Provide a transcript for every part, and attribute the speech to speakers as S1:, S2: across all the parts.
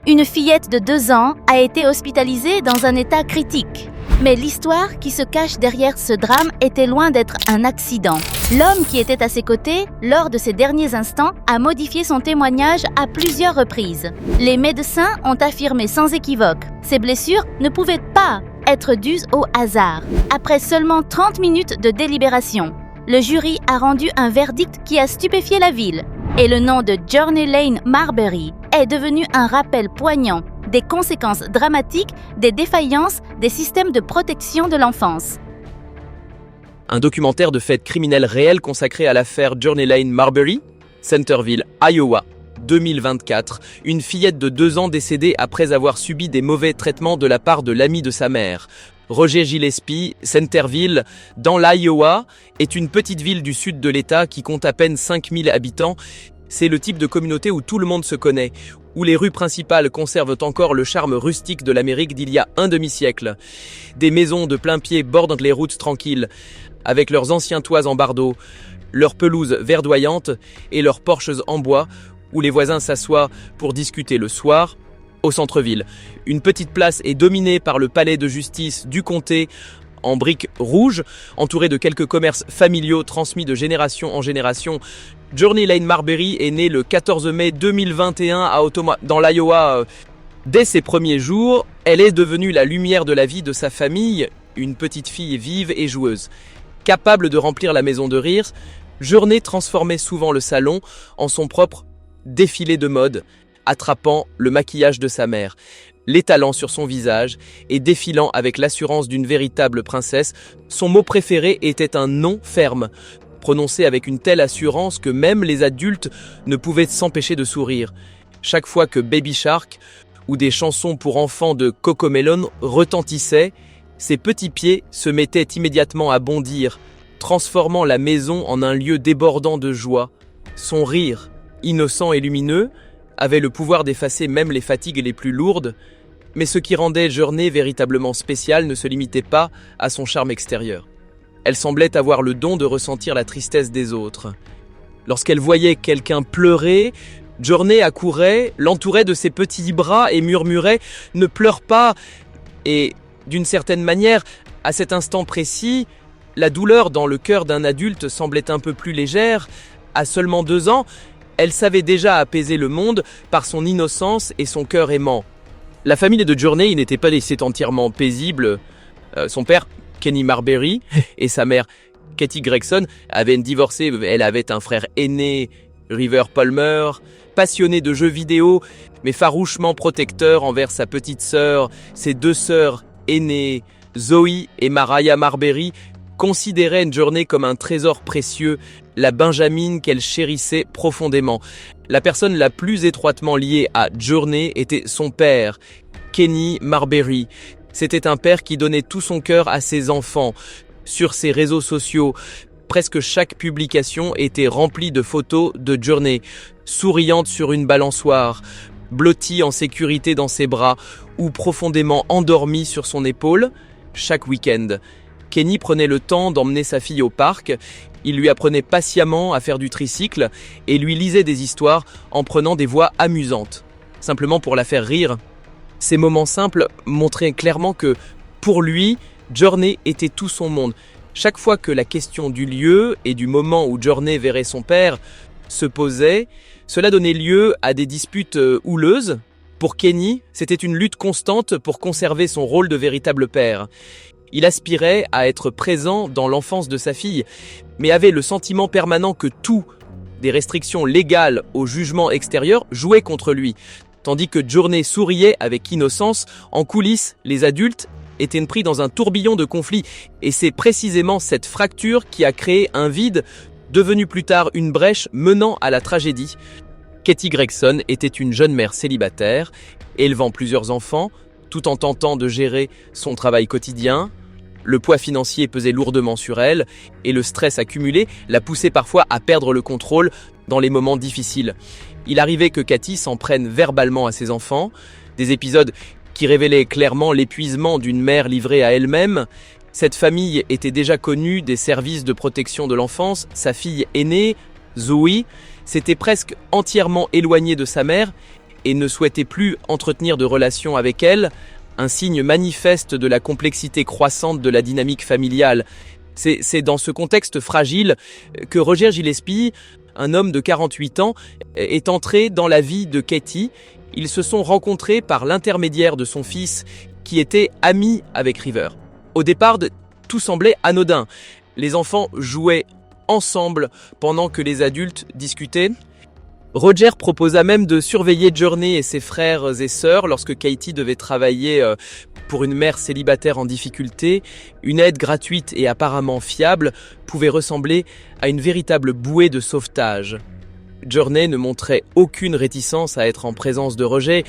S1: Une fillette de 2 ans a été hospitalisée dans un état critique. Mais l'histoire qui se cache derrière ce drame était loin d'être un accident. L'homme qui était à ses côtés, lors de ces derniers instants, a modifié son témoignage à plusieurs reprises. Les médecins ont affirmé sans équivoque, ces blessures ne pouvaient pas être dues au hasard. Après seulement 30 minutes de délibération, le jury a rendu un verdict qui a stupéfié la ville. Et le nom de Journey Lane Marbury est devenu un rappel poignant des conséquences dramatiques des défaillances des systèmes de protection de l'enfance.
S2: Un documentaire de faits criminels réels consacré à l'affaire Journey Lane Marbury, Centerville, Iowa, 2024. Une fillette de 2 ans décédée après avoir subi des mauvais traitements de la part de l'ami de sa mère. Roger Gillespie, Centerville, dans l'Iowa, est une petite ville du sud de l'État qui compte à peine 5000 habitants. C'est le type de communauté où tout le monde se connaît, où les rues principales conservent encore le charme rustique de l'Amérique d'il y a un demi-siècle. Des maisons de plein pied bordent les routes tranquilles, avec leurs anciens toits en bardeaux, leurs pelouses verdoyantes et leurs porches en bois, où les voisins s'assoient pour discuter le soir. Au centre-ville, une petite place est dominée par le palais de justice du comté, en briques rouges, entouré de quelques commerces familiaux transmis de génération en génération. Journey Lane Marbury est née le 14 mai 2021 à Ottumwa, dans l'Iowa. Dès ses premiers jours, elle est devenue la lumière de la vie de sa famille, une petite fille vive et joueuse. Capable de remplir la maison de rire, Journey transformait souvent le salon en son propre défilé de mode, attrapant le maquillage de sa mère, l'étalant sur son visage et défilant avec l'assurance d'une véritable princesse. Son mot préféré était un non ferme, prononcé avec une telle assurance que même les adultes ne pouvaient s'empêcher de sourire. Chaque fois que Baby Shark ou des chansons pour enfants de Cocomelon retentissaient, ses petits pieds se mettaient immédiatement à bondir, transformant la maison en un lieu débordant de joie. Son rire, innocent et lumineux, avait le pouvoir d'effacer même les fatigues les plus lourdes, mais ce qui rendait Journey véritablement spéciale ne se limitait pas à son charme extérieur. Elle semblait avoir le don de ressentir la tristesse des autres. Lorsqu'elle voyait quelqu'un pleurer, Journey accourait, l'entourait de ses petits bras et murmurait « Ne pleure pas !» Et, d'une certaine manière, à cet instant précis, la douleur dans le cœur d'un adulte semblait un peu plus légère. À seulement 2 ans, elle savait déjà apaiser le monde par son innocence et son cœur aimant. La famille de Journey n'était pas laissée entièrement paisible. Son père, Kenny Marbury, et sa mère, Katie Gregson, avaient divorcé. Elle avait un frère aîné, River Palmer, passionné de jeux vidéo, mais farouchement protecteur envers sa petite sœur. Ses 2 sœurs aînées, Zoe et Mariah Marbury, considérait Journey comme un trésor précieux, la Benjamine qu'elle chérissait profondément. La personne la plus étroitement liée à Journey était son père, Kenny Marbury. C'était un père qui donnait tout son cœur à ses enfants. Sur ses réseaux sociaux, presque chaque publication était remplie de photos de Journey, souriante sur une balançoire, blottie en sécurité dans ses bras ou profondément endormie sur son épaule. Chaque week-end, Kenny prenait le temps d'emmener sa fille au parc. Il lui apprenait patiemment à faire du tricycle et lui lisait des histoires en prenant des voix amusantes, simplement pour la faire rire. Ces moments simples montraient clairement que, pour lui, Journey était tout son monde. Chaque fois que la question du lieu et du moment où Journey verrait son père se posait, cela donnait lieu à des disputes houleuses. Pour Kenny, c'était une lutte constante pour conserver son rôle de véritable père. Il aspirait à être présent dans l'enfance de sa fille, mais avait le sentiment permanent que tout, des restrictions légales au jugement extérieur, jouaient contre lui. Tandis que Journey souriait avec innocence, en coulisses, les adultes étaient pris dans un tourbillon de conflits. Et c'est précisément cette fracture qui a créé un vide, devenu plus tard une brèche menant à la tragédie. Katie Gregson était une jeune mère célibataire, élevant plusieurs enfants, tout en tentant de gérer son travail quotidien. Le poids financier pesait lourdement sur elle et le stress accumulé la poussait parfois à perdre le contrôle dans les moments difficiles. Il arrivait que Katie s'en prenne verbalement à ses enfants, des épisodes qui révélaient clairement l'épuisement d'une mère livrée à elle-même. Cette famille était déjà connue des services de protection de l'enfance. Sa fille aînée, Zoe, s'était presque entièrement éloignée de sa mère et ne souhaitait plus entretenir de relations avec elle, un signe manifeste de la complexité croissante de la dynamique familiale. C'est dans ce contexte fragile que Roger Gillespie, un homme de 48 ans, est entré dans la vie de Katie. Ils se sont rencontrés par l'intermédiaire de son fils, qui était ami avec River. Au départ, tout semblait anodin. Les enfants jouaient ensemble pendant que les adultes discutaient. Roger proposa même de surveiller Journey et ses frères et sœurs lorsque Katie devait travailler pour une mère célibataire en difficulté. Une aide gratuite et apparemment fiable pouvait ressembler à une véritable bouée de sauvetage. Journey ne montrait aucune réticence à être en présence de Roger,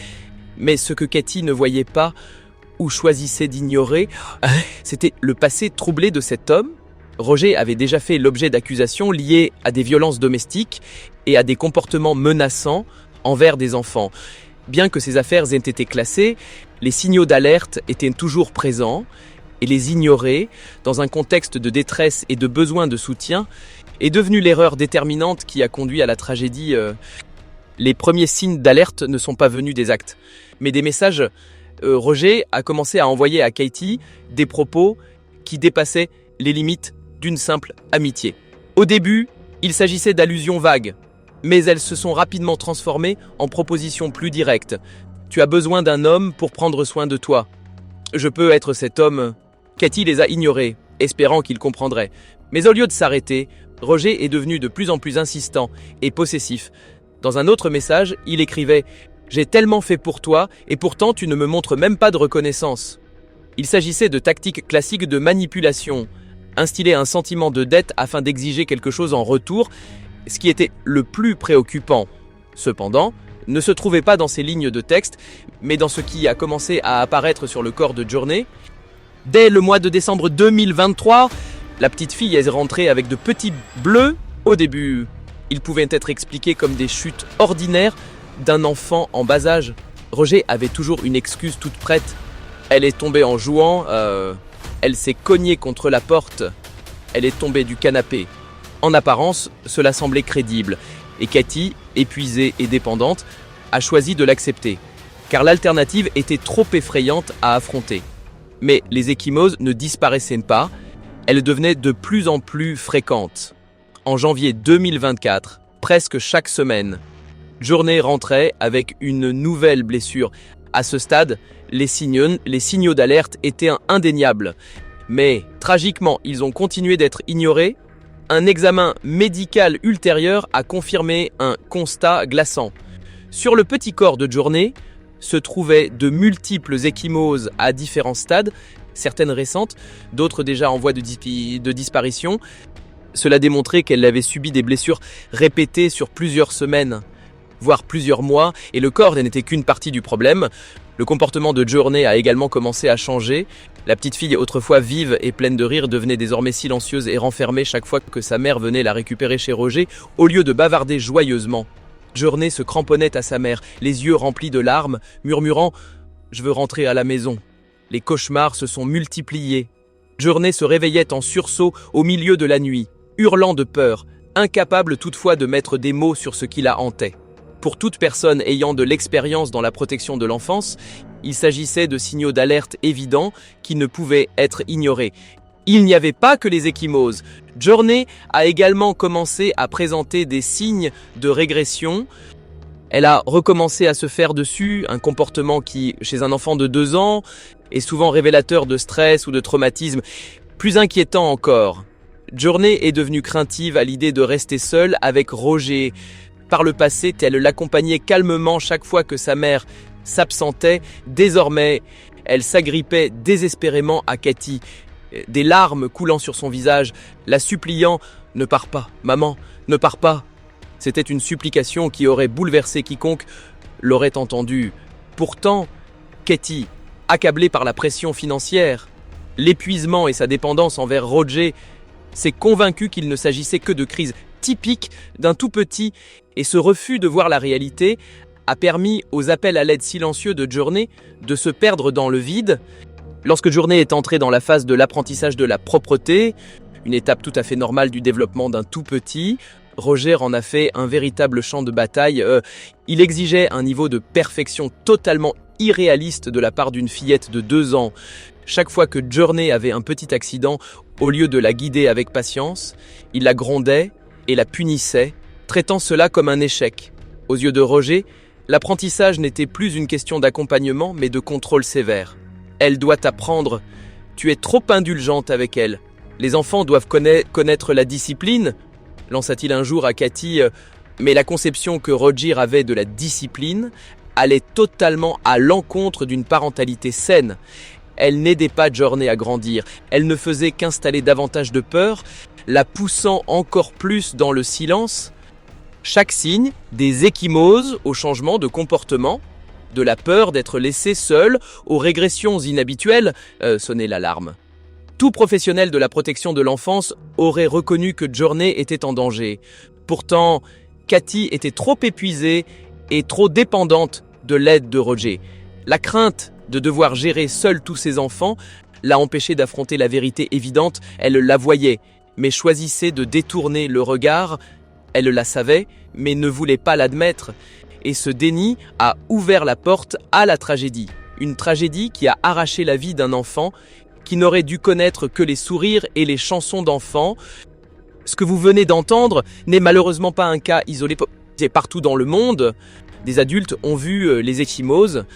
S2: mais ce que Katie ne voyait pas ou choisissait d'ignorer, c'était le passé troublé de cet homme. Roger avait déjà fait l'objet d'accusations liées à des violences domestiques et à des comportements menaçants envers des enfants. Bien que ces affaires aient été classées, les signaux d'alerte étaient toujours présents et les ignorer, dans un contexte de détresse et de besoin de soutien, est devenu l'erreur déterminante qui a conduit à la tragédie. Les premiers signes d'alerte ne sont pas venus des actes, mais des messages. Roger a commencé à envoyer à Katie des propos qui dépassaient les limites d'une simple amitié. Au début, il s'agissait d'allusions vagues, mais elles se sont rapidement transformées en propositions plus directes. Tu as besoin d'un homme pour prendre soin de toi. Je peux être cet homme. Katie les a ignorés, espérant qu'ils comprendraient. Mais au lieu de s'arrêter, Roger est devenu de plus en plus insistant et possessif. Dans un autre message, il écrivait « J'ai tellement fait pour toi et pourtant tu ne me montres même pas de reconnaissance ». Il s'agissait de tactiques classiques de manipulation, instiller un sentiment de dette afin d'exiger quelque chose en retour, ce qui était le plus préoccupant. Cependant, ne se trouvait pas dans ces lignes de texte, mais dans ce qui a commencé à apparaître sur le corps de Journey. Dès le mois de décembre 2023, la petite fille est rentrée avec de petits bleus. Au début, ils pouvaient être expliqués comme des chutes ordinaires d'un enfant en bas âge. Roger avait toujours une excuse toute prête. Elle est tombée en jouant, elle s'est cognée contre la porte, elle est tombée du canapé. En apparence, cela semblait crédible, et Katie, épuisée et dépendante, a choisi de l'accepter, car l'alternative était trop effrayante à affronter. Mais les ecchymoses ne disparaissaient pas, elles devenaient de plus en plus fréquentes. En janvier 2024, presque chaque semaine, Journey rentrait avec une nouvelle blessure. À ce stade, les signaux d'alerte étaient indéniables. Mais, tragiquement, ils ont continué d'être ignorés. Un examen médical ultérieur a confirmé un constat glaçant. Sur le petit corps de Journey se trouvaient de multiples ecchymoses à différents stades, certaines récentes, d'autres déjà en voie de disparition. Cela démontrait qu'elle avait subi des blessures répétées sur plusieurs semaines, voire plusieurs mois, et le corps n'était qu'une partie du problème. Le comportement de Journey a également commencé à changer. La petite fille, autrefois vive et pleine de rire, devenait désormais silencieuse et renfermée chaque fois que sa mère venait la récupérer chez Roger, au lieu de bavarder joyeusement. Journey se cramponnait à sa mère, les yeux remplis de larmes, murmurant « Je veux rentrer à la maison ». Les cauchemars se sont multipliés. Journey se réveillait en sursaut au milieu de la nuit, hurlant de peur, incapable toutefois de mettre des mots sur ce qui la hantait. Pour toute personne ayant de l'expérience dans la protection de l'enfance, il s'agissait de signaux d'alerte évidents qui ne pouvaient être ignorés. Il n'y avait pas que les ecchymoses. Journey a également commencé à présenter des signes de régression. Elle a recommencé à se faire dessus, un comportement qui, chez un enfant de 2 ans, est souvent révélateur de stress ou de traumatisme. Plus inquiétant encore, Journey est devenue craintive à l'idée de rester seule avec Roger. Par le passé, elle l'accompagnait calmement chaque fois que sa mère s'absentait. Désormais, elle s'agrippait désespérément à Katie, des larmes coulant sur son visage, la suppliant « Ne pars pas, maman, ne pars pas ». C'était une supplication qui aurait bouleversé quiconque l'aurait entendue. Pourtant, Katie, accablée par la pression financière, l'épuisement et sa dépendance envers Roger, s'est convaincue qu'il ne s'agissait que de crises typiques d'un tout petit, et ce refus de voir la réalité a permis aux appels à l'aide silencieux de Journey de se perdre dans le vide. Lorsque Journey est entrée dans la phase de l'apprentissage de la propreté, une étape tout à fait normale du développement d'un tout petit, Roger en a fait un véritable champ de bataille. Il exigeait un niveau de perfection totalement irréaliste de la part d'une fillette de 2 ans. Chaque fois que Journey avait un petit accident, au lieu de la guider avec patience, il la grondait et la punissait, traitant cela comme un échec. Aux yeux de Roger, l'apprentissage n'était plus une question d'accompagnement, mais de contrôle sévère. Elle doit apprendre. Tu es trop indulgente avec elle. Les enfants doivent connaître la discipline, lança-t-il un jour à Katie, mais la conception que Roger avait de la discipline allait totalement à l'encontre d'une parentalité saine. Elle n'aidait pas Journey à grandir, elle ne faisait qu'installer davantage de peur, la poussant encore plus dans le silence. Chaque signe, des ecchymoses au changement de comportement, de la peur d'être laissé seul, aux régressions inhabituelles, sonnait l'alarme. Tout professionnel de la protection de l'enfance aurait reconnu que Journey était en danger. Pourtant, Katie était trop épuisée et trop dépendante de l'aide de Roger. La crainte de devoir gérer seule tous ses enfants l'a empêchée d'affronter la vérité évidente. Elle la voyait, mais choisissait de détourner le regard. Elle la savait, mais ne voulait pas l'admettre. Et ce déni a ouvert la porte à la tragédie. Une tragédie qui a arraché la vie d'un enfant qui n'aurait dû connaître que les sourires et les chansons d'enfants. Ce que vous venez d'entendre n'est malheureusement pas un cas isolé. Partout dans le monde, des adultes ont vu les ecchymoses,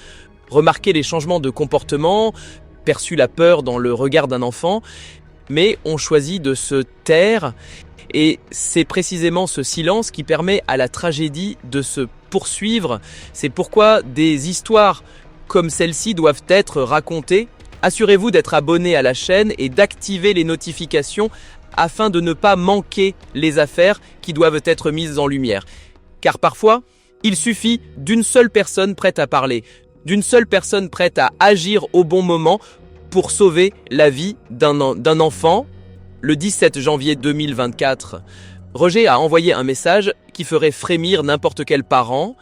S2: remarqué les changements de comportement, perçu la peur dans le regard d'un enfant, mais ont choisi de se taire. Et c'est précisément ce silence qui permet à la tragédie de se poursuivre. C'est pourquoi des histoires comme celle-ci doivent être racontées. Assurez-vous d'être abonné à la chaîne et d'activer les notifications afin de ne pas manquer les affaires qui doivent être mises en lumière. Car parfois, il suffit d'une seule personne prête à parler, d'une seule personne prête à agir au bon moment pour sauver la vie d'un enfant. Le 17 janvier 2024, Roger a envoyé un message qui ferait frémir n'importe quel parent.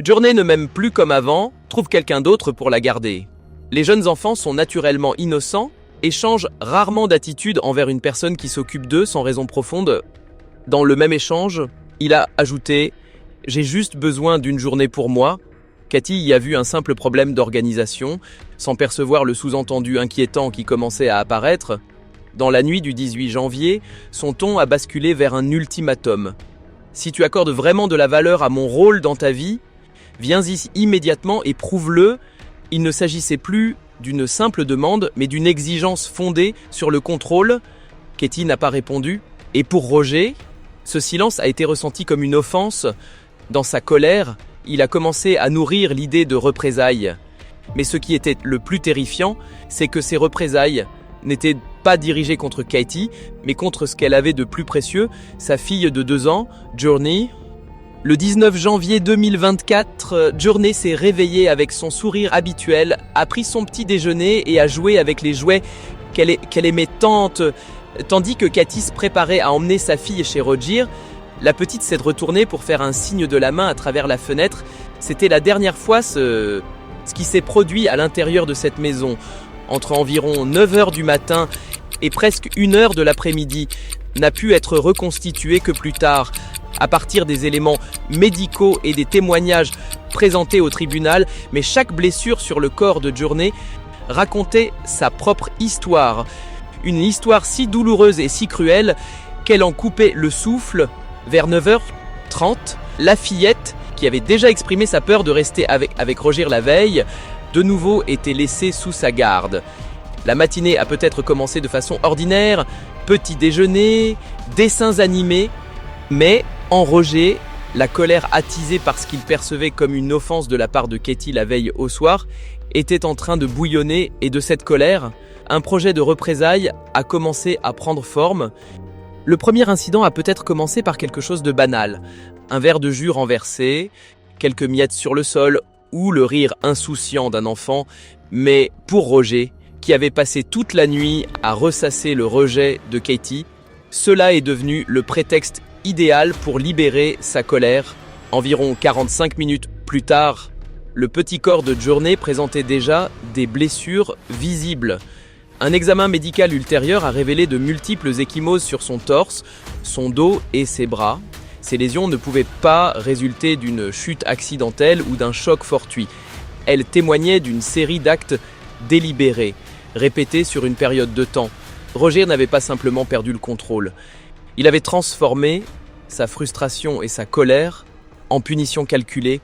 S2: Journey ne m'aime plus comme avant, trouve quelqu'un d'autre pour la garder. Les jeunes enfants sont naturellement innocents et changent rarement d'attitude envers une personne qui s'occupe d'eux sans raison profonde. Dans le même échange, il a ajouté « J'ai juste besoin d'une journée pour moi ». Katie y a vu un simple problème d'organisation, sans percevoir le sous-entendu inquiétant qui commençait à apparaître. Dans la nuit du 18 janvier, son ton a basculé vers un ultimatum. « Si tu accordes vraiment de la valeur à mon rôle dans ta vie, viens ici immédiatement et prouve-le. » Il ne s'agissait plus d'une simple demande, mais d'une exigence fondée sur le contrôle. Katie n'a pas répondu. Et pour Roger, ce silence a été ressenti comme une offense. Dans sa colère, il a commencé à nourrir l'idée de représailles. Mais ce qui était le plus terrifiant, c'est que ces représailles n'étaient pas dirigées contre Katie, mais contre ce qu'elle avait de plus précieux, sa fille de 2 ans, Journey. Le 19 janvier 2024, Journey s'est réveillée avec son sourire habituel, a pris son petit déjeuner et a joué avec les jouets qu'elle aimait tant. Tandis que Katie se préparait à emmener sa fille chez Roger, la petite s'est retournée pour faire un signe de la main à travers la fenêtre. C'était la dernière fois ce qui s'est produit à l'intérieur de cette maison. Entre environ 9h du matin et presque 1h de l'après-midi, n'a pu être reconstitué que plus tard, à partir des éléments médicaux et des témoignages présentés au tribunal, mais chaque blessure sur le corps de Journey racontait sa propre histoire. Une histoire si douloureuse et si cruelle qu'elle en coupait le souffle. Vers 9h30, la fillette, qui avait déjà exprimé sa peur de rester avec Roger la veille, de nouveau était laissée sous sa garde. La matinée a peut-être commencé de façon ordinaire, petit déjeuner, dessins animés, mais en Roger, la colère attisée par ce qu'il percevait comme une offense de la part de Katie la veille au soir, était en train de bouillonner et de cette colère, un projet de représailles a commencé à prendre forme. Le premier incident a peut-être commencé par quelque chose de banal, un verre de jus renversé, quelques miettes sur le sol ou le rire insouciant d'un enfant, mais pour Roger, qui avait passé toute la nuit à ressasser le rejet de Katie, cela est devenu le prétexte idéal pour libérer sa colère. Environ 45 minutes plus tard, le petit corps de Journey présentait déjà des blessures visibles. Un examen médical ultérieur a révélé de multiples ecchymoses sur son torse, son dos et ses bras. Ces lésions ne pouvaient pas résulter d'une chute accidentelle ou d'un choc fortuit. Elles témoignaient d'une série d'actes délibérés, répétés sur une période de temps. Roger n'avait pas simplement perdu le contrôle. Il avait transformé sa frustration et sa colère en punition calculée,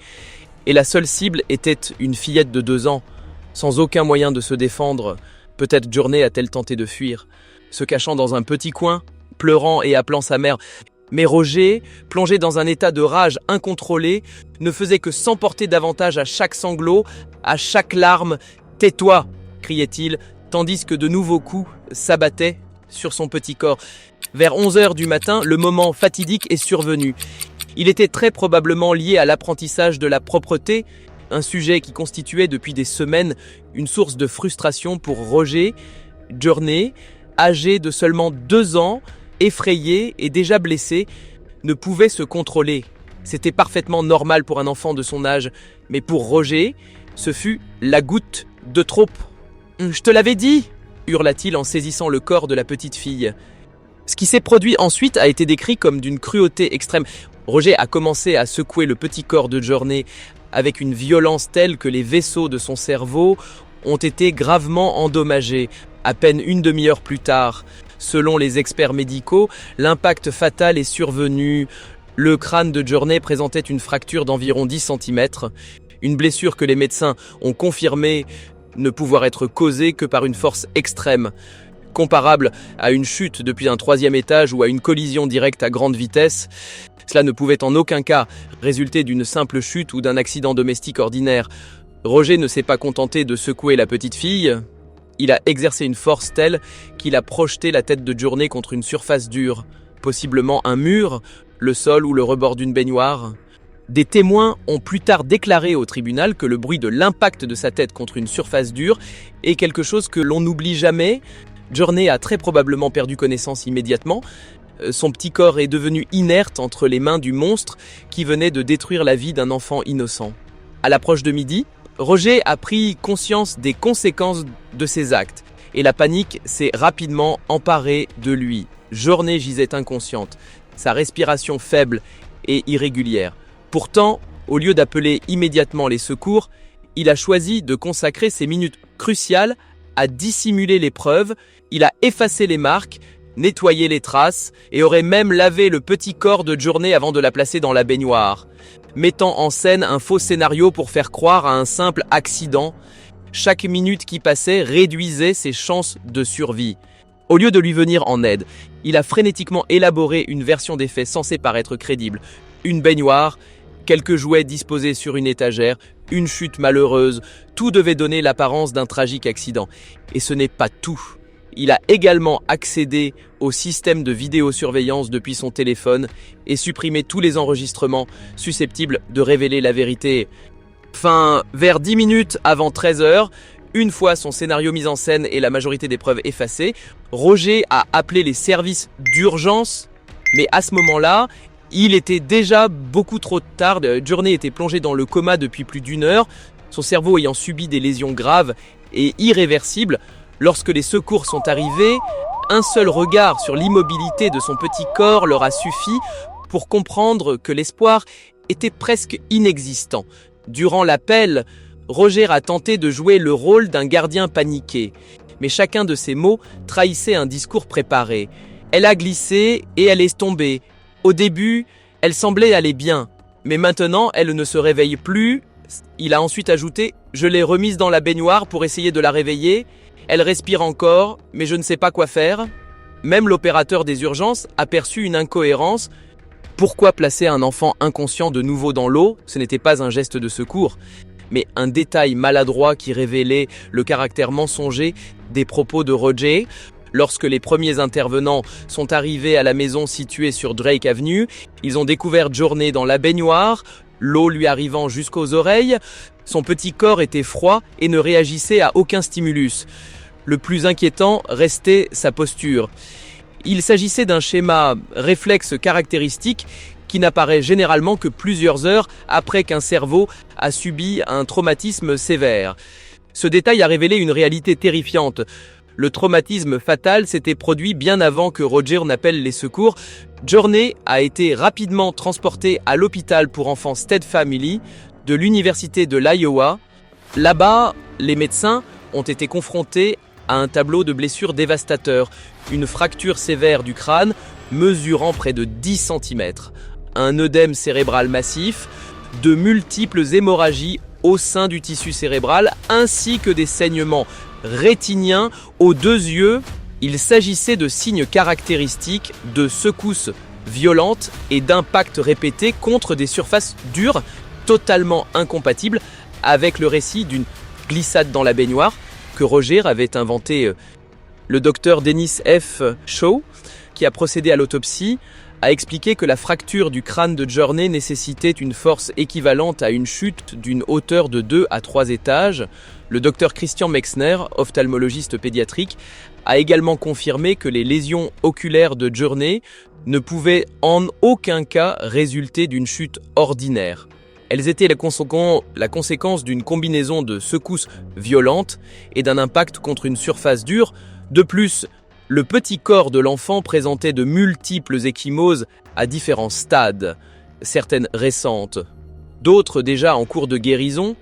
S2: et la seule cible était une fillette de 2 ans, sans aucun moyen de se défendre. Peut-être Journey a-t-elle tenté de fuir, se cachant dans un petit coin, pleurant et appelant sa mère. Mais Roger, plongé dans un état de rage incontrôlée, ne faisait que s'emporter davantage à chaque sanglot, à chaque larme. « Tais-toi !» criait-il, tandis que de nouveaux coups s'abattaient sur son petit corps. Vers 11h du matin, le moment fatidique est survenu. Il était très probablement lié à l'apprentissage de la propreté, un sujet qui constituait depuis des semaines une source de frustration pour Roger. Journey, âgé de seulement 2 ans, effrayé et déjà blessé, ne pouvait se contrôler. C'était parfaitement normal pour un enfant de son âge, mais pour Roger, ce fut la goutte de trop. « Je te l'avais dit !» hurla-t-il en saisissant le corps de la petite fille. Ce qui s'est produit ensuite a été décrit comme d'une cruauté extrême. Roger a commencé à secouer le petit corps de Journey avec une violence telle que les vaisseaux de son cerveau ont été gravement endommagés. À peine une demi-heure plus tard, selon les experts médicaux, l'impact fatal est survenu. Le crâne de Journey présentait une fracture d'environ 10 cm, une blessure que les médecins ont confirmé ne pouvoir être causée que par une force extrême, comparable à une chute depuis un 3e étage ou à une collision directe à grande vitesse. Cela ne pouvait en aucun cas résulter d'une simple chute ou d'un accident domestique ordinaire. Roger ne s'est pas contenté de secouer la petite fille. Il a exercé une force telle qu'il a projeté la tête de Journey contre une surface dure, possiblement un mur, le sol ou le rebord d'une baignoire. Des témoins ont plus tard déclaré au tribunal que le bruit de l'impact de sa tête contre une surface dure est quelque chose que l'on n'oublie jamais. Journey a très probablement perdu connaissance immédiatement. Son petit corps est devenu inerte entre les mains du monstre qui venait de détruire la vie d'un enfant innocent. À l'approche de midi, Roger a pris conscience des conséquences de ses actes et la panique s'est rapidement emparée de lui. Journey gisait inconsciente, sa respiration faible et irrégulière. Pourtant, au lieu d'appeler immédiatement les secours, il a choisi de consacrer ces minutes cruciales à dissimuler les preuves. Il a effacé les marques, nettoyé les traces et aurait même lavé le petit corps de Journey avant de la placer dans la baignoire, mettant en scène un faux scénario pour faire croire à un simple accident. Chaque minute qui passait réduisait ses chances de survie. Au lieu de lui venir en aide, il a frénétiquement élaboré une version des faits censée paraître crédible. Une baignoire, quelques jouets disposés sur une étagère, une chute malheureuse, tout devait donner l'apparence d'un tragique accident. Et ce n'est pas tout. Il a également accédé au système de vidéosurveillance depuis son téléphone et supprimé tous les enregistrements susceptibles de révéler la vérité. Vers 10 minutes avant 13h, une fois son scénario mis en scène et la majorité des preuves effacées, Roger a appelé les services d'urgence, mais à ce moment-là, il était déjà beaucoup trop tard. Journey était plongé dans le coma depuis plus d'1 heure, son cerveau ayant subi des lésions graves et irréversibles. Lorsque les secours sont arrivés, un seul regard sur l'immobilité de son petit corps leur a suffi pour comprendre que l'espoir était presque inexistant. Durant l'appel, Roger a tenté de jouer le rôle d'un gardien paniqué, mais chacun de ses mots trahissait un discours préparé. Elle a glissé et elle est tombée. Au début, elle semblait aller bien, mais maintenant elle ne se réveille plus. Il a ensuite ajouté « Je l'ai remise dans la baignoire pour essayer de la réveiller. Elle respire encore, mais je ne sais pas quoi faire. » Même l'opérateur des urgences a perçu une incohérence. Pourquoi placer un enfant inconscient de nouveau dans l'eau? Ce n'était pas un geste de secours, mais un détail maladroit qui révélait le caractère mensonger des propos de Roger. Lorsque les premiers intervenants sont arrivés à la maison située sur Drake Avenue, ils ont découvert Journey dans la baignoire, l'eau lui arrivant jusqu'aux oreilles. Son petit corps était froid et ne réagissait à aucun stimulus. Le plus inquiétant restait sa posture. Il s'agissait d'un schéma réflexe caractéristique qui n'apparaît généralement que plusieurs heures après qu'un cerveau a subi un traumatisme sévère. Ce détail a révélé une réalité terrifiante. Le traumatisme fatal s'était produit bien avant que Roger n'appelle les secours. Journey a été rapidement transporté à l'hôpital pour enfants Stead Family de l'université de l'Iowa. Là-bas, les médecins ont été confrontés à un tableau de blessures dévastateurs, une fracture sévère du crâne mesurant près de 10 cm, un œdème cérébral massif, de multiples hémorragies au sein du tissu cérébral ainsi que des saignements rétiniens aux deux yeux. Il s'agissait de signes caractéristiques de secousses violentes et d'impacts répétés contre des surfaces dures, totalement incompatibles avec le récit d'une glissade dans la baignoire que Roger avait inventé. Le docteur Dennis F. Shaw, qui a procédé à l'autopsie, a expliqué que la fracture du crâne de Journey nécessitait une force équivalente à une chute d'une hauteur de 2 à 3 étages. Le docteur Christian Mexner, ophtalmologiste pédiatrique, a également confirmé que les lésions oculaires de Journey ne pouvaient en aucun cas résulter d'une chute ordinaire. Elles étaient la conséquence d'une combinaison de secousses violentes et d'un impact contre une surface dure. De plus, le petit corps de l'enfant présentait de multiples ecchymoses à différents stades, certaines récentes, d'autres déjà en cours de guérison.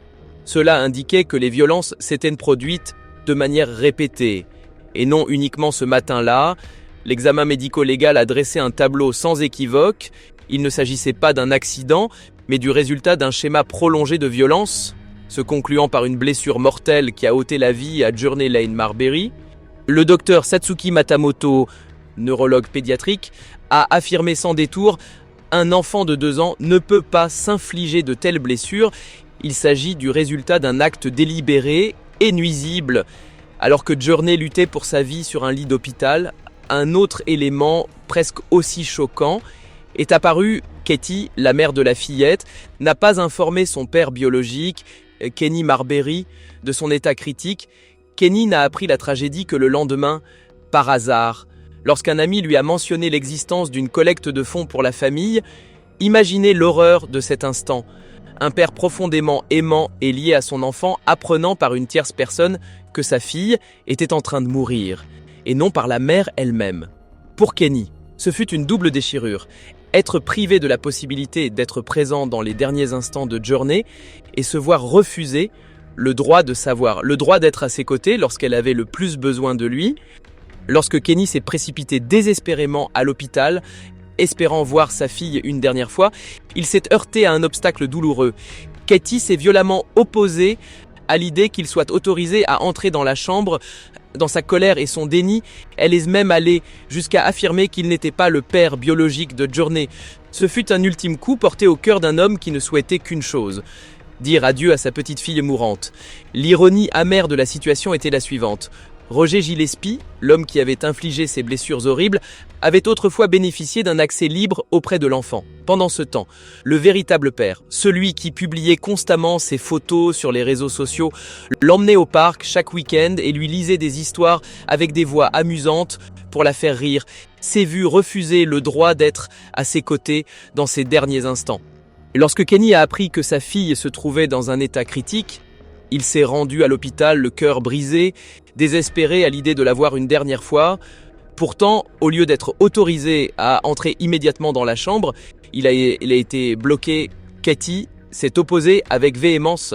S2: Cela indiquait que les violences s'étaient produites de manière répétée, et non uniquement ce matin-là. L'examen médico-légal a dressé un tableau sans équivoque. Il ne s'agissait pas d'un accident, mais du résultat d'un schéma prolongé de violence, se concluant par une blessure mortelle qui a ôté la vie à Journey Lane Marbury. Le docteur Satsuki Matamoto, neurologue pédiatrique, a affirmé sans détour « Un enfant de 2 ans ne peut pas s'infliger de telles blessures. Il s'agit du résultat d'un acte délibéré et nuisible. » Alors que Journey luttait pour sa vie sur un lit d'hôpital, un autre élément presque aussi choquant est apparu. Katie, la mère de la fillette, n'a pas informé son père biologique, Kenny Marbury, de son état critique. Kenny n'a appris la tragédie que le lendemain, par hasard, lorsqu'un ami lui a mentionné l'existence d'une collecte de fonds pour la famille. Imaginez l'horreur de cet instant. Un père profondément aimant et lié à son enfant apprenant par une tierce personne que sa fille était en train de mourir, et non par la mère elle-même. Pour Kenny, ce fut une double déchirure. Être privé de la possibilité d'être présent dans les derniers instants de Journey et se voir refuser le droit de savoir, le droit d'être à ses côtés lorsqu'elle avait le plus besoin de lui. Lorsque Kenny s'est précipité désespérément à l'hôpital, espérant voir sa fille une dernière fois, il s'est heurté à un obstacle douloureux. Katie s'est violemment opposée à l'idée qu'il soit autorisé à entrer dans la chambre. Dans sa colère et son déni, elle est même allée jusqu'à affirmer qu'il n'était pas le père biologique de Journey. Ce fut un ultime coup porté au cœur d'un homme qui ne souhaitait qu'une chose: dire adieu à sa petite fille mourante. L'ironie amère de la situation était la suivante. Roger Gillespie, l'homme qui avait infligé ces blessures horribles, avait autrefois bénéficié d'un accès libre auprès de l'enfant. Pendant ce temps, le véritable père, celui qui publiait constamment ses photos sur les réseaux sociaux, l'emmenait au parc chaque week-end et lui lisait des histoires avec des voix amusantes pour la faire rire, s'est vu refuser le droit d'être à ses côtés dans ses derniers instants. Lorsque Kenny a appris que sa fille se trouvait dans un état critique, il s'est rendu à l'hôpital, le cœur brisé, désespéré à l'idée de la voir une dernière fois. Pourtant, au lieu d'être autorisé à entrer immédiatement dans la chambre, il a été bloqué. Katie s'est opposée avec véhémence,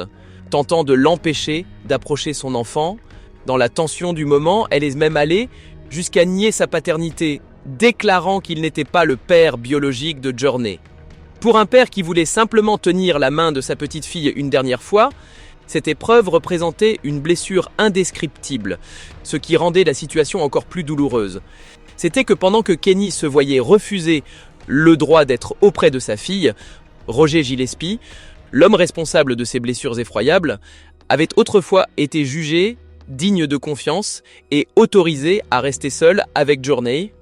S2: tentant de l'empêcher d'approcher son enfant. Dans la tension du moment, elle est même allée jusqu'à nier sa paternité, déclarant qu'il n'était pas le père biologique de Journey. Pour un père qui voulait simplement tenir la main de sa petite fille une dernière fois, cette épreuve représentait une blessure indescriptible, ce qui rendait la situation encore plus douloureuse. C'était que pendant que Kenny se voyait refuser le droit d'être auprès de sa fille, Roger Gillespie, l'homme responsable de ces blessures effroyables, avait autrefois été jugé digne de confiance et autorisé à rester seul avec Journey.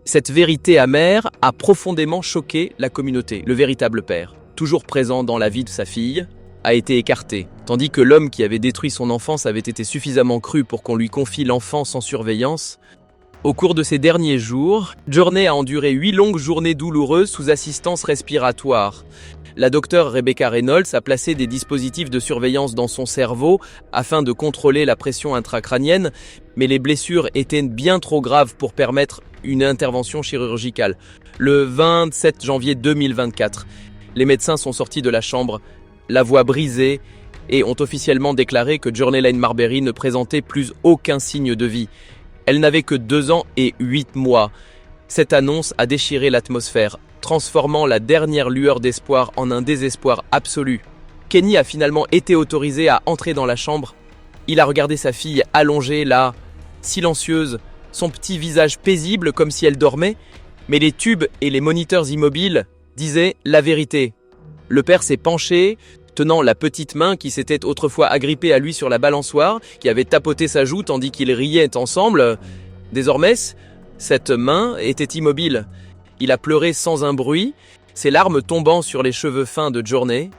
S2: Cette vérité amère a profondément choqué la communauté. Le véritable père, toujours présent dans la vie de sa fille, a été écarté, tandis que l'homme qui avait détruit son enfance avait été suffisamment cru pour qu'on lui confie l'enfant sans surveillance. Au cours de ces derniers jours, Journey a enduré 8 longues journées douloureuses sous assistance respiratoire. La docteure Rebecca Reynolds a placé des dispositifs de surveillance dans son cerveau afin de contrôler la pression intracrânienne, mais les blessures étaient bien trop graves pour permettre une intervention chirurgicale. Le 27 janvier 2024, les médecins sont sortis de la chambre, la voix brisée, et ont officiellement déclaré que Journey Lane Marbury ne présentait plus aucun signe de vie. Elle n'avait que 2 ans et 8 mois. Cette annonce a déchiré l'atmosphère, transformant la dernière lueur d'espoir en un désespoir absolu. Kenny a finalement été autorisé à entrer dans la chambre. Il a regardé sa fille allongée là, silencieuse, son petit visage paisible comme si elle dormait, mais les tubes et les moniteurs immobiles disaient la vérité. Le père s'est penché, tenant la petite main qui s'était autrefois agrippée à lui sur la balançoire, qui avait tapoté sa joue tandis qu'ils riaient ensemble. Désormais, cette main était immobile. Il a pleuré sans un bruit, ses larmes tombant sur les cheveux fins de Journey.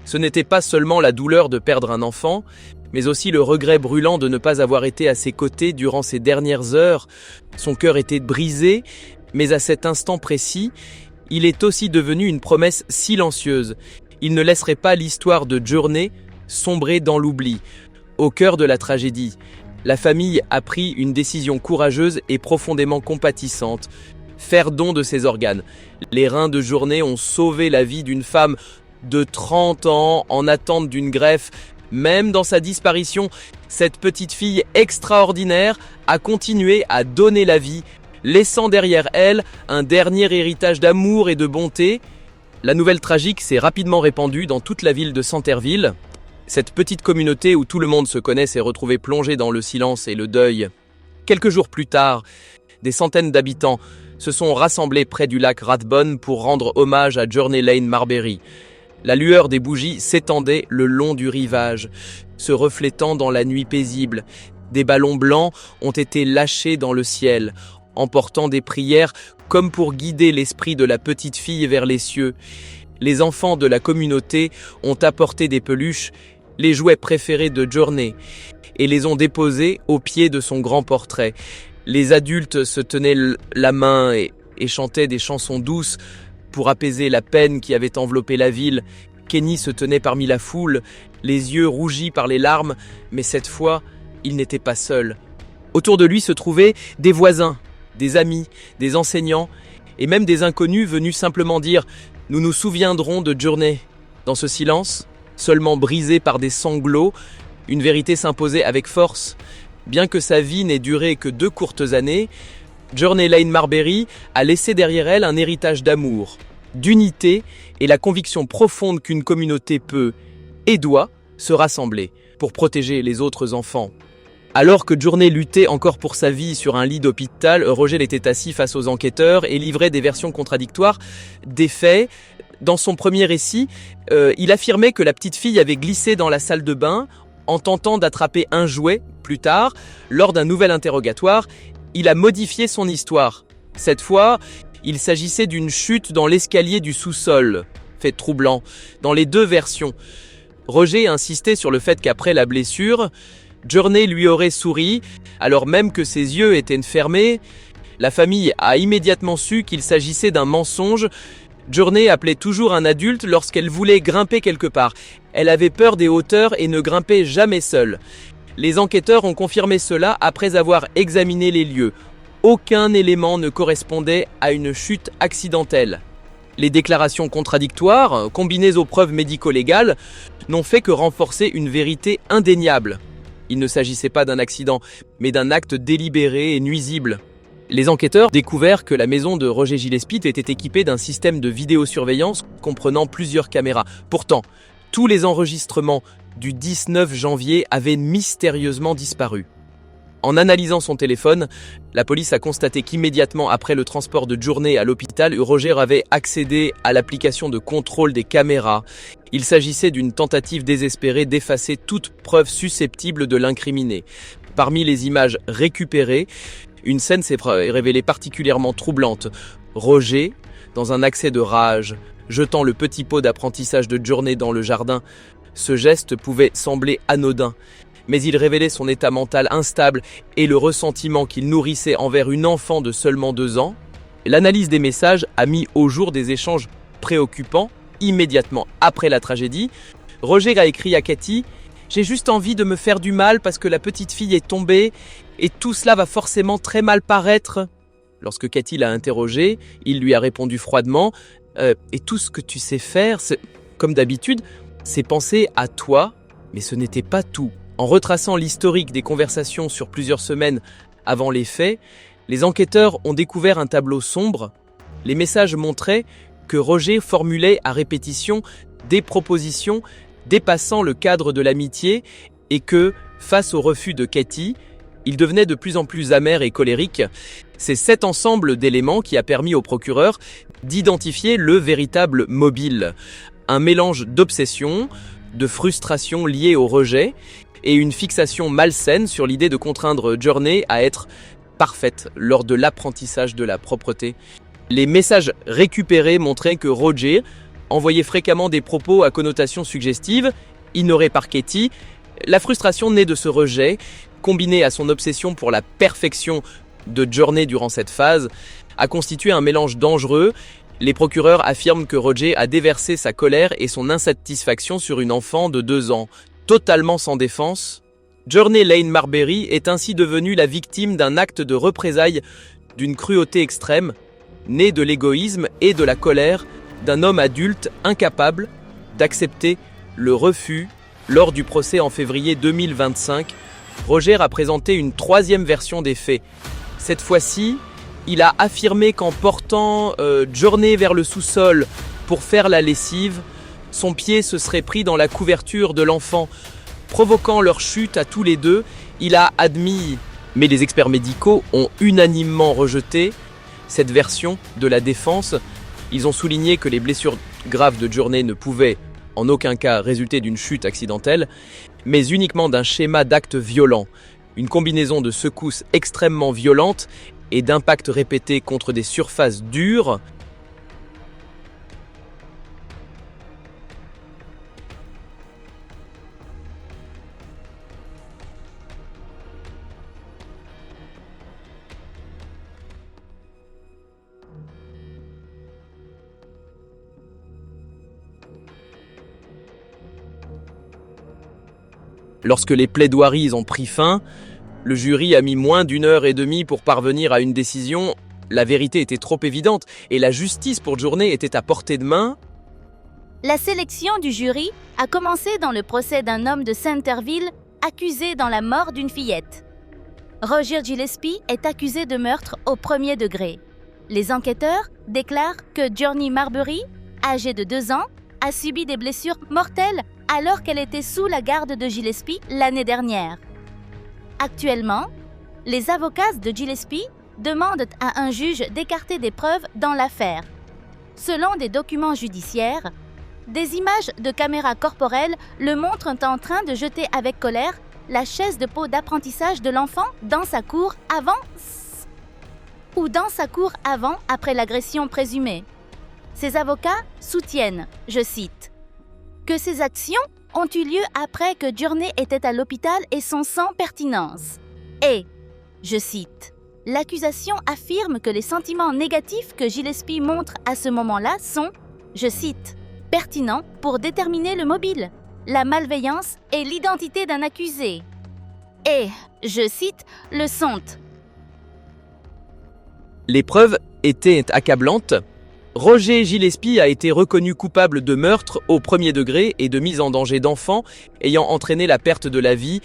S2: Ce n'était pas seulement la douleur de perdre un enfant, mais aussi le regret brûlant de ne pas avoir été à ses côtés durant ces dernières heures. Son cœur était brisé, mais à cet instant précis, il est aussi devenu une promesse silencieuse. Il ne laisserait pas l'histoire de Journey sombrer dans l'oubli. Au cœur de la tragédie, la famille a pris une décision courageuse et profondément compatissante. Faire don de ses organes. Les reins de Journey ont sauvé la vie d'une femme de 30 ans en attente d'une greffe. Même dans sa disparition, cette petite fille extraordinaire a continué à donner la vie, laissant derrière elle un dernier héritage d'amour et de bonté. La nouvelle tragique s'est rapidement répandue dans toute la ville de Centerville. Cette petite communauté où tout le monde se connaît s'est retrouvée plongée dans le silence et le deuil. Quelques jours plus tard, des centaines d'habitants se sont rassemblés près du lac Rathbone pour rendre hommage à Journey Lane Marbury. La lueur des bougies s'étendait le long du rivage, se reflétant dans la nuit paisible. Des ballons blancs ont été lâchés dans le ciel, emportant des prières comme pour guider l'esprit de la petite fille vers les cieux. Les enfants de la communauté ont apporté des peluches, les jouets préférés de Journey, et les ont déposés au pied de son grand portrait. Les adultes se tenaient la main et chantaient des chansons douces pour apaiser la peine qui avait enveloppé la ville. Kenny se tenait parmi la foule, les yeux rougis par les larmes, mais cette fois, il n'était pas seul. Autour de lui se trouvaient des voisins, des amis, des enseignants et même des inconnus venus simplement dire « Nous nous souviendrons de Journey ». Dans ce silence, seulement brisé par des sanglots, une vérité s'imposait avec force. Bien que sa vie n'ait duré que 2 courtes années, Journey Lane Marbury a laissé derrière elle un héritage d'amour, d'unité et la conviction profonde qu'une communauté peut et doit se rassembler pour protéger les autres enfants. Alors que Journey luttait encore pour sa vie sur un lit d'hôpital, Roger était assis face aux enquêteurs et livrait des versions contradictoires des faits. Dans son premier récit, il affirmait que la petite fille avait glissé dans la salle de bain en tentant d'attraper un jouet. Plus tard, lors d'un nouvel interrogatoire, il a modifié son histoire. Cette fois, il s'agissait d'une chute dans l'escalier du sous-sol. Fait troublant. Dans les 2 versions, Roger insistait sur le fait qu'après la blessure, Journey lui aurait souri, alors même que ses yeux étaient fermés. La famille a immédiatement su qu'il s'agissait d'un mensonge. Journey appelait toujours un adulte lorsqu'elle voulait grimper quelque part. Elle avait peur des hauteurs et ne grimpait jamais seule. Les enquêteurs ont confirmé cela après avoir examiné les lieux. Aucun élément ne correspondait à une chute accidentelle. Les déclarations contradictoires, combinées aux preuves médico-légales, n'ont fait que renforcer une vérité indéniable. Il ne s'agissait pas d'un accident, mais d'un acte délibéré et nuisible. Les enquêteurs découvrent que la maison de Roger Gillespie était équipée d'un système de vidéosurveillance comprenant plusieurs caméras. Pourtant, tous les enregistrements du 19 janvier avaient mystérieusement disparu. En analysant son téléphone, la police a constaté qu'immédiatement après le transport de Journey à l'hôpital, Roger avait accédé à l'application de contrôle des caméras. Il s'agissait d'une tentative désespérée d'effacer toute preuve susceptible de l'incriminer. Parmi les images récupérées, une scène s'est révélée particulièrement troublante. Roger, dans un accès de rage, jetant le petit pot d'apprentissage de Journey dans le jardin. Ce geste pouvait sembler anodin, mais il révélait son état mental instable et le ressentiment qu'il nourrissait envers une enfant de seulement 2 ans. L'analyse des messages a mis au jour des échanges préoccupants. Immédiatement après la tragédie, Roger a écrit à Katie « J'ai juste envie de me faire du mal parce que la petite fille est tombée et tout cela va forcément très mal paraître. » Lorsque Katie l'a interrogé, il lui a répondu froidement « Et tout ce que tu sais faire, comme d'habitude, c'est penser à toi, mais ce n'était pas tout. » En retraçant l'historique des conversations sur plusieurs semaines avant les faits, les enquêteurs ont découvert un tableau sombre. Les messages montraient que Roger formulait à répétition des propositions dépassant le cadre de l'amitié et que, face au refus de Katie, il devenait de plus en plus amer et colérique. C'est cet ensemble d'éléments qui a permis au procureur d'identifier le véritable mobile. Un mélange d'obsession, de frustration liée au rejet et une fixation malsaine sur l'idée de contraindre Journey à être parfaite lors de l'apprentissage de la propreté. Les messages récupérés montraient que Roger envoyait fréquemment des propos à connotation suggestive, ignorés par Katie. La frustration née de ce rejet, combinée à son obsession pour la perfection de Journey durant cette phase, a constitué un mélange dangereux. Les procureurs affirment que Roger a déversé sa colère et son insatisfaction sur une enfant de 2 ans, totalement sans défense. Journey Lane Marbury est ainsi devenue la victime d'un acte de représailles d'une cruauté extrême, né de l'égoïsme et de la colère d'un homme adulte incapable d'accepter le refus. Lors du procès en février 2025, Roger a présenté une 3e version des faits. Cette fois-ci, il a affirmé qu'en portant Journey vers le sous-sol pour faire la lessive, son pied se serait pris dans la couverture de l'enfant, provoquant leur chute à tous les deux. Il a admis, mais les experts médicaux ont unanimement rejeté cette version de la défense. Ils ont souligné que les blessures graves de Journey ne pouvaient en aucun cas résulter d'une chute accidentelle, mais uniquement d'un schéma d'actes violents, une combinaison de secousses extrêmement violentes et d'impacts répétés contre des surfaces dures. Lorsque les plaidoiries ont pris fin, le jury a mis moins d'1 heure et demie pour parvenir à une décision. La vérité était trop évidente et la justice pour Journey était à portée de main.
S1: La sélection du jury a commencé dans le procès d'un homme de Centerville accusé dans la mort d'une fillette. Roger Gillespie est accusé de meurtre au 1er degré. Les enquêteurs déclarent que Journey Marbury, âgée de 2 ans, a subi des blessures mortelles alors qu'elle était sous la garde de Gillespie l'année dernière. Actuellement, les avocats de Gillespie demandent à un juge d'écarter des preuves dans l'affaire. Selon des documents judiciaires, des images de caméras corporelles le montrent en train de jeter avec colère la chaise de peau d'apprentissage de l'enfant dans sa cour avant après l'agression présumée. Ses avocats soutiennent, je cite, que ces actions ont eu lieu après que Journey était à l'hôpital et sont sans pertinence. Et, je cite, l'accusation affirme que les sentiments négatifs que Gillespie montre à ce moment-là sont, je cite, pertinents pour déterminer le mobile, la malveillance et l'identité d'un accusé. Et, je cite, le sont.
S2: Les preuves étaient accablantes. Roger Gillespie a été reconnu coupable de meurtre au 1er degré et de mise en danger d'enfants ayant entraîné la perte de la vie.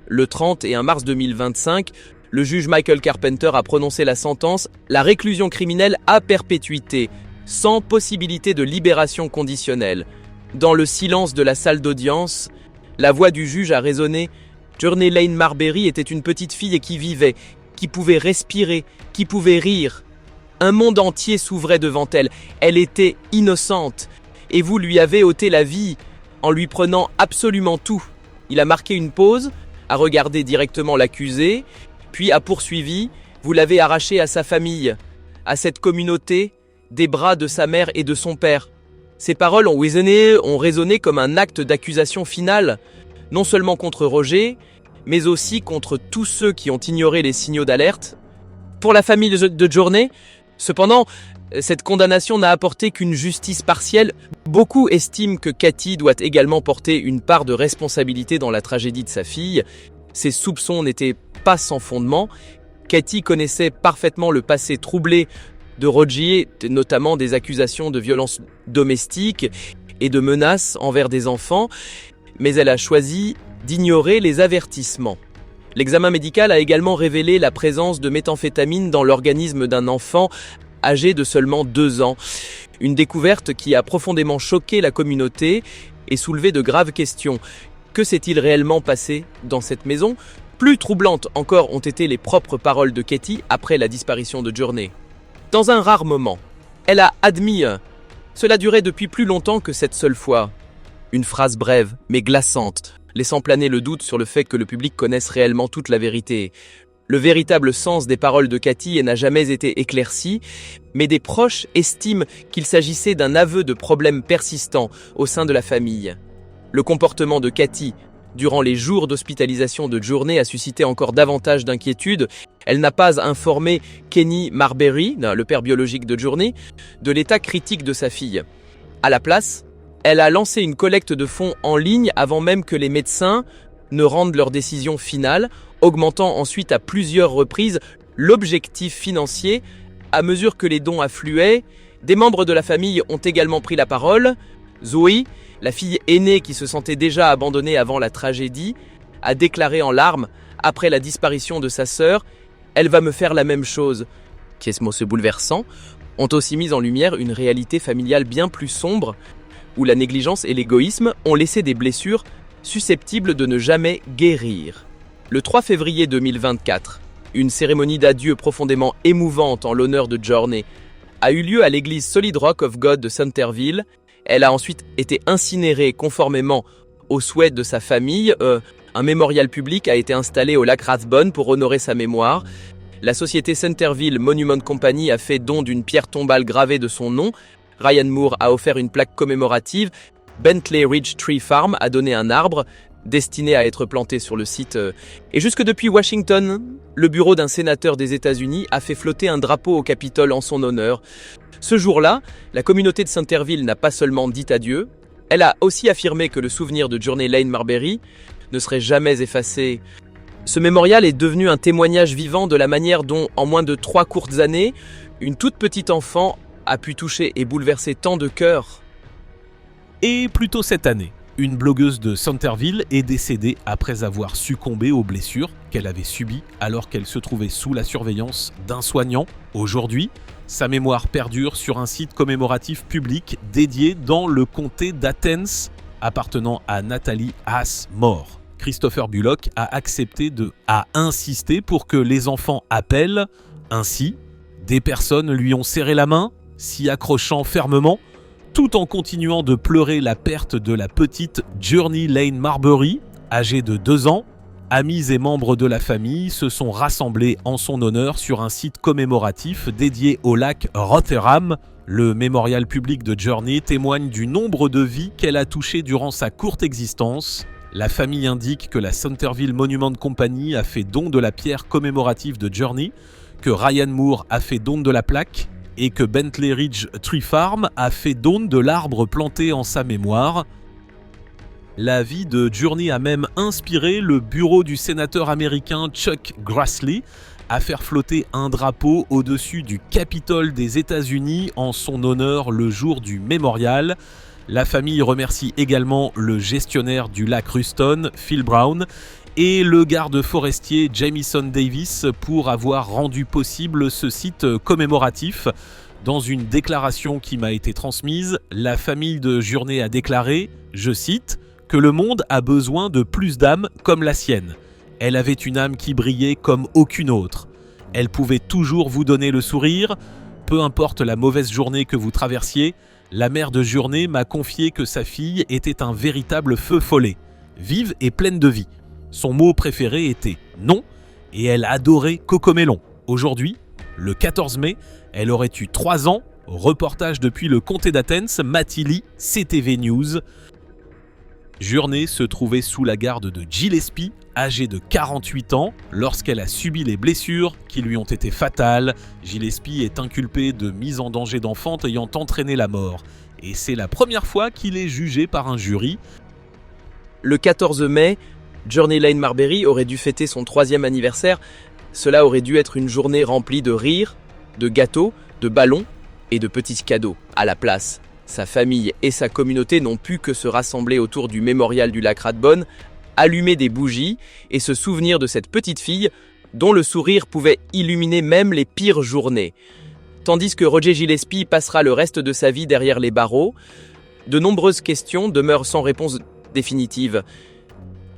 S2: Le 31 mars 2025, le juge Michael Carpenter a prononcé la sentence, la réclusion criminelle à perpétuité, sans possibilité de libération conditionnelle. Dans le silence de la salle d'audience, la voix du juge a résonné. Journey Lane Marbury était une petite fille qui vivait, qui pouvait respirer, qui pouvait rire. Un monde entier s'ouvrait devant elle. Elle était innocente. Et vous lui avez ôté la vie en lui prenant absolument tout. Il a marqué une pause, a regardé directement l'accusé, puis a poursuivi. Vous l'avez arraché à sa famille, à cette communauté, des bras de sa mère et de son père. Ces paroles ont résonné comme un acte d'accusation finale, non seulement contre Roger, mais aussi contre tous ceux qui ont ignoré les signaux d'alerte. Pour la famille de Journey, cependant, cette condamnation n'a apporté qu'une justice partielle. Beaucoup estiment que Katie doit également porter une part de responsabilité dans la tragédie de sa fille. Ses soupçons n'étaient pas sans fondement. Katie connaissait parfaitement le passé troublé de Roger, notamment des accusations de violence domestique et de menaces envers des enfants, mais elle a choisi d'ignorer les avertissements. L'examen médical a également révélé la présence de méthamphétamine dans l'organisme d'un enfant âgé de seulement 2 ans. Une découverte qui a profondément choqué la communauté et soulevé de graves questions. Que s'est-il réellement passé dans cette maison ? Plus troublantes encore ont été les propres paroles de Katie après la disparition de Journey. Dans un rare moment, elle a admis « Cela durait depuis plus longtemps que cette seule fois ». Une phrase brève, mais glaçante, laissant planer le doute sur le fait que le public connaisse réellement toute la vérité. Le véritable sens des paroles de Katie n'a jamais été éclairci, mais des proches estiment qu'il s'agissait d'un aveu de problèmes persistants au sein de la famille. Le comportement de Katie durant les jours d'hospitalisation de Journey a suscité encore davantage d'inquiétudes. Elle n'a pas informé Kenny Marbury, le père biologique de Journey, de l'état critique de sa fille. À la place, elle a lancé une collecte de fonds en ligne avant même que les médecins ne rendent leur décision finale, augmentant ensuite à plusieurs reprises l'objectif financier. À mesure que les dons affluaient, des membres de la famille ont également pris la parole. Zoe, la fille aînée qui se sentait déjà abandonnée avant la tragédie, a déclaré en larmes après la disparition de sa sœur « Elle va me faire la même chose ». Ces mots bouleversants ont aussi mis en lumière une réalité familiale bien plus sombre où la négligence et l'égoïsme ont laissé des blessures susceptibles de ne jamais guérir. Le 3 février 2024, une cérémonie d'adieu profondément émouvante en l'honneur de Journey a eu lieu à l'église Solid Rock of God de Centerville. Elle a ensuite été incinérée conformément aux souhaits de sa famille. Un mémorial public a été installé au lac Rathbone pour honorer sa mémoire. La société Centerville Monument Company a fait don d'une pierre tombale gravée de son nom. Ryan Moore a offert une plaque commémorative. Bentley Ridge Tree Farm a donné un arbre destiné à être planté sur le site. Et jusque depuis Washington, le bureau d'un sénateur des États-Unis a fait flotter un drapeau au Capitole en son honneur. Ce jour-là, la communauté de Centerville n'a pas seulement dit adieu, elle a aussi affirmé que le souvenir de Journey Lane Marbury ne serait jamais effacé. Ce mémorial est devenu un témoignage vivant de la manière dont, en moins de 3 courtes années, une toute petite enfant a pu toucher et bouleverser tant de cœurs.
S3: Et plus tôt cette année, une blogueuse de Centerville est décédée après avoir succombé aux blessures qu'elle avait subies alors qu'elle se trouvait sous la surveillance d'un soignant. Aujourd'hui, sa mémoire perdure sur un site commémoratif public dédié dans le comté d'Athens, appartenant à Natalie Haas Moore. Christopher Bullock a insisté pour que les enfants appellent. Ainsi, des personnes lui ont serré la main, s'y accrochant fermement, tout en continuant de pleurer la perte de la petite Journey Lane Marbury, âgée de 2 ans. Amis et membres de la famille se sont rassemblés en son honneur sur un site commémoratif dédié au lac Rotherham. Le mémorial public de Journey témoigne du nombre de vies qu'elle a touchées durant sa courte existence. La famille indique que la Centerville Monument Company a fait don de la pierre commémorative de Journey, que Ryan Moore a fait don de la plaque et que Bentley Ridge Tree Farm a fait don de l'arbre planté en sa mémoire. La vie de Journey a même inspiré le bureau du sénateur américain Chuck Grassley à faire flotter un drapeau au-dessus du Capitole des États-Unis en son honneur le jour du mémorial. La famille remercie également le gestionnaire du lac Ruston, Phil Brown, et le garde forestier Jamison Davis pour avoir rendu possible ce site commémoratif. Dans une déclaration qui m'a été transmise, la famille de Journey a déclaré, je cite, « que le monde a besoin de plus d'âmes comme la sienne. Elle avait une âme qui brillait comme aucune autre. Elle pouvait toujours vous donner le sourire, peu importe la mauvaise journée que vous traversiez. La mère de Journey m'a confié que sa fille était un véritable feu follet, vive et pleine de vie. Son mot préféré était « non » et elle adorait Cocomelon. Aujourd'hui, le 14 mai, elle aurait eu 3 ans. Reportage depuis le comté d'Athens, Mathilly, CTV News. Journey se trouvait sous la garde de Gillespie, âgée de 48 ans, lorsqu'elle a subi les blessures qui lui ont été fatales. Gillespie est inculpé de mise en danger d'enfant ayant entraîné la mort. Et c'est la première fois qu'il est jugé par un jury.
S2: Le 14 mai, Journey Lane Marbury aurait dû fêter son 3e anniversaire. Cela aurait dû être une journée remplie de rires, de gâteaux, de ballons et de petits cadeaux. À la place, sa famille et sa communauté n'ont pu que se rassembler autour du mémorial du lac Rathbone, allumer des bougies et se souvenir de cette petite fille dont le sourire pouvait illuminer même les pires journées. Tandis que Roger Gillespie passera le reste de sa vie derrière les barreaux, de nombreuses questions demeurent sans réponse définitive.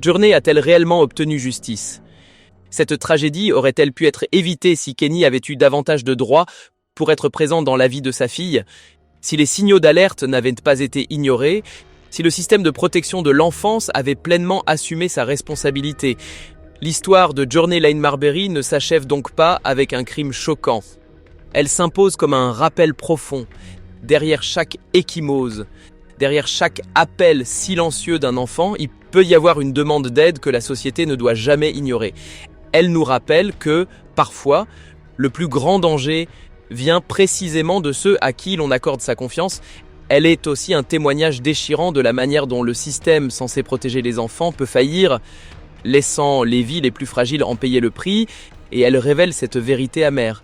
S2: Journey a-t-elle réellement obtenu justice? Cette tragédie aurait-elle pu être évitée si Kenny avait eu davantage de droits pour être présent dans la vie de sa fille? Si les signaux d'alerte n'avaient pas été ignorés, si le système de protection de l'enfance avait pleinement assumé sa responsabilité? L'histoire de Journey Lane Marbury ne s'achève donc pas avec un crime choquant. Elle s'impose comme un rappel profond. Derrière chaque ecchymose, derrière chaque appel silencieux d'un enfant, il peut y avoir une demande d'aide que la société ne doit jamais ignorer. Elle nous rappelle que, parfois, le plus grand danger vient précisément de ceux à qui l'on accorde sa confiance. Elle est aussi un témoignage déchirant de la manière dont le système censé protéger les enfants peut faillir, laissant les vies les plus fragiles en payer le prix, et elle révèle cette vérité amère.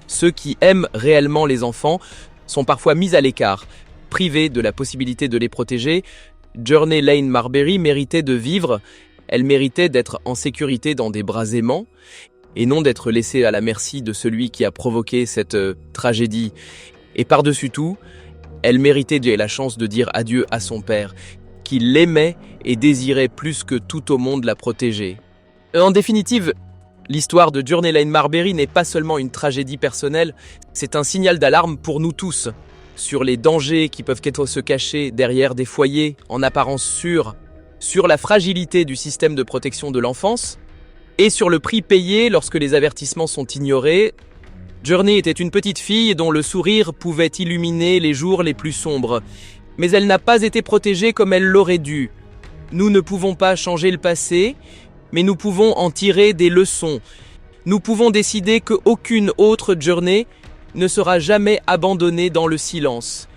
S2: Ceux qui aiment réellement les enfants sont parfois mis à l'écart, privés de la possibilité de les protéger. Journey Lane Marbury méritait de vivre, elle méritait d'être en sécurité dans des bras aimants, et non d'être laissée à la merci de celui qui a provoqué cette tragédie. Et par-dessus tout, elle méritait la chance de dire adieu à son père, qui l'aimait et désirait plus que tout au monde la protéger. En définitive, l'histoire de Journey Lane Marbury n'est pas seulement une tragédie personnelle, c'est un signal d'alarme pour nous tous, sur les dangers qui peuvent se cacher derrière des foyers en apparence sûrs, sur la fragilité du système de protection de l'enfance, et sur le prix payé lorsque les avertissements sont ignorés. Journey était une petite fille dont le sourire pouvait illuminer les jours les plus sombres, mais elle n'a pas été protégée comme elle l'aurait dû. Nous ne pouvons pas changer le passé, mais nous pouvons en tirer des leçons. Nous pouvons décider qu'aucune autre Journey ne sera jamais abandonnée dans le silence.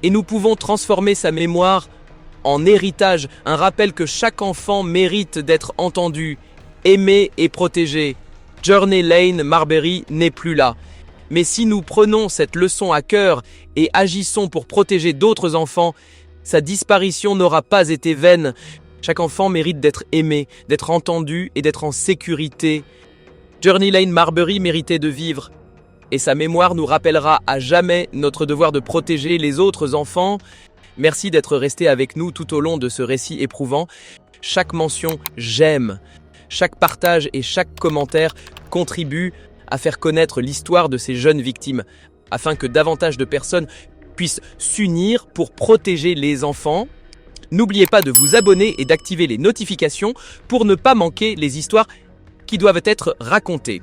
S2: Et nous pouvons transformer sa mémoire en héritage, un rappel que chaque enfant mérite d'être entendu, aimé et protégé. Journey Lane Marbury n'est plus là. Mais si nous prenons cette leçon à cœur et agissons pour protéger d'autres enfants, sa disparition n'aura pas été vaine. Chaque enfant mérite d'être aimé, d'être entendu et d'être en sécurité. Journey Lane Marbury méritait de vivre. Et sa mémoire nous rappellera à jamais notre devoir de protéger les autres enfants. Merci d'être resté avec nous tout au long de ce récit éprouvant. Chaque mention « j'aime », chaque partage et chaque commentaire contribuent à faire connaître l'histoire de ces jeunes victimes, afin que davantage de personnes puissent s'unir pour protéger les enfants. N'oubliez pas de vous abonner et d'activer les notifications pour ne pas manquer les histoires qui doivent être racontées.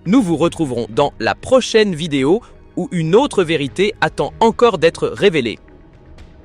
S2: Nous vous retrouverons dans la prochaine vidéo où une autre vérité attend encore d'être révélée.